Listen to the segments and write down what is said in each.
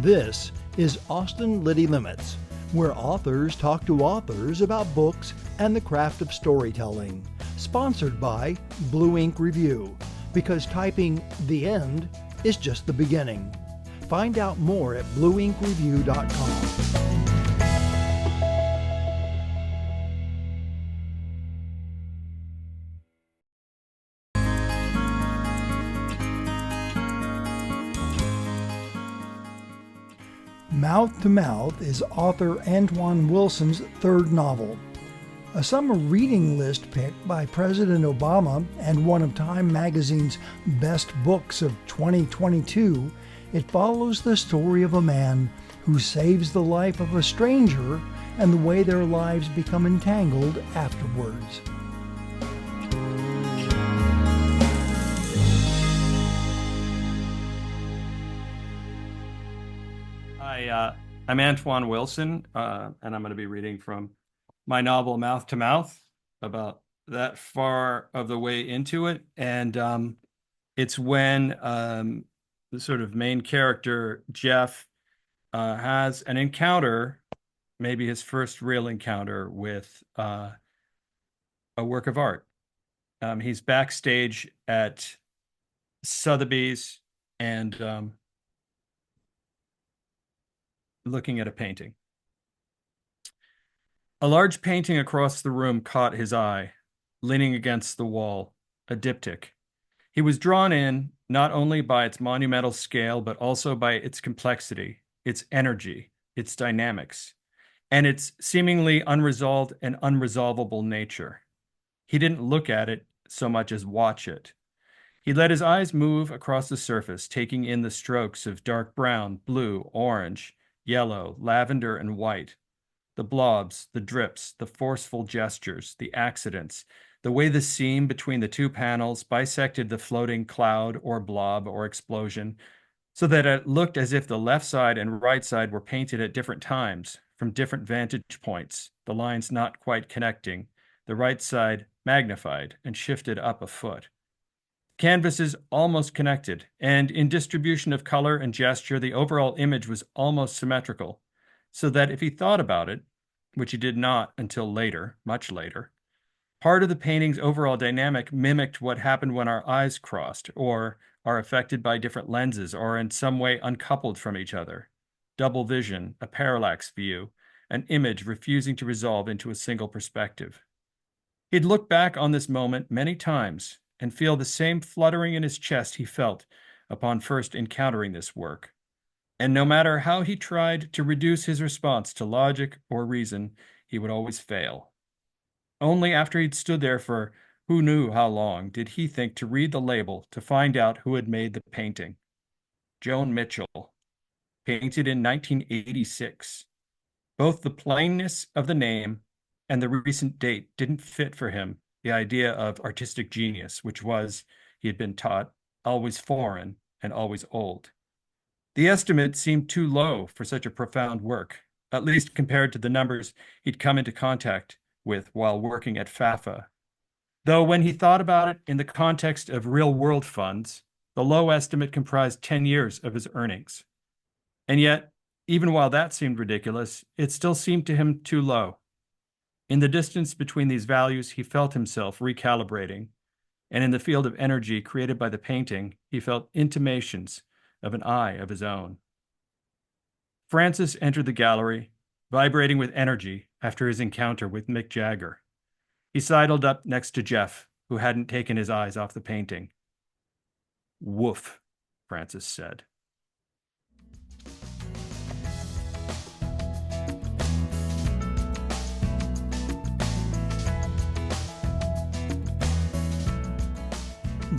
This is Austin Liddy Limits, where authors talk to authors about books and the craft of storytelling. Sponsored by Blue Ink Review, because typing the end is just the beginning. Find out more at blueinkreview.com. Mouth to Mouth is author Antoine Wilson's third novel. A summer reading list pick by President Obama and one of Time magazine's best books of 2022, it follows the story of a man who saves the life of a stranger and the way their lives become entangled afterwards. I'm Antoine Wilson, and I'm going to be reading from my novel Mouth to Mouth, about that far of the way into it. And it's when the sort of main character, Jeff, has an encounter, maybe his first real encounter with a work of art. He's backstage at Sotheby's and looking at a painting. A large painting across the room caught his eye, leaning against the wall, a diptych. He was drawn in not only by its monumental scale, but also by its complexity, its energy, its dynamics, and its seemingly unresolved and unresolvable nature. He didn't look at it so much as watch it. He let his eyes move across the surface, taking in the strokes of dark brown, blue, orange, yellow, lavender, and white, the blobs, the drips, the forceful gestures, the accidents, the way the seam between the two panels bisected the floating cloud or blob or explosion, so that it looked as if the left side and right side were painted at different times, from different vantage points, the lines not quite connecting, the right side magnified and shifted up a foot. Canvases almost connected, and in distribution of color and gesture, the overall image was almost symmetrical, so that if he thought about it, which he did not until later, much later, part of the painting's overall dynamic mimicked what happened when our eyes crossed, or are affected by different lenses, or in some way uncoupled from each other. Double vision, a parallax view, an image refusing to resolve into a single perspective. He'd look back on this moment many times, and feel the same fluttering in his chest he felt upon first encountering this work. And no matter how he tried to reduce his response to logic or reason, he would always fail. Only after he'd stood there for who knew how long did he think to read the label to find out who had made the painting. Joan Mitchell, painted in 1986. Both the plainness of the name and the recent date didn't fit for him the idea of artistic genius, which was, he had been taught, always foreign and always old. The estimate seemed too low for such a profound work, at least compared to the numbers he'd come into contact with while working at FAFA. Though when he thought about it in the context of real-world funds, the low estimate comprised 10 years of his earnings. And yet, even while that seemed ridiculous, it still seemed to him too low. In the distance between these values, he felt himself recalibrating, and in the field of energy created by the painting, he felt intimations of an eye of his own. Francis entered the gallery, vibrating with energy after his encounter with Mick Jagger. He sidled up next to Jeff, who hadn't taken his eyes off the painting. "Woof," Francis said.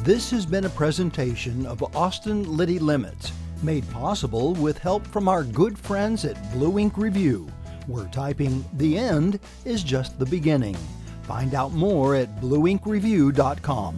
This has been a presentation of Austin Liddy Limits, made possible with help from our good friends at Blue Ink Review, where typing the end is just the beginning. Find out more at blueinkreview.com.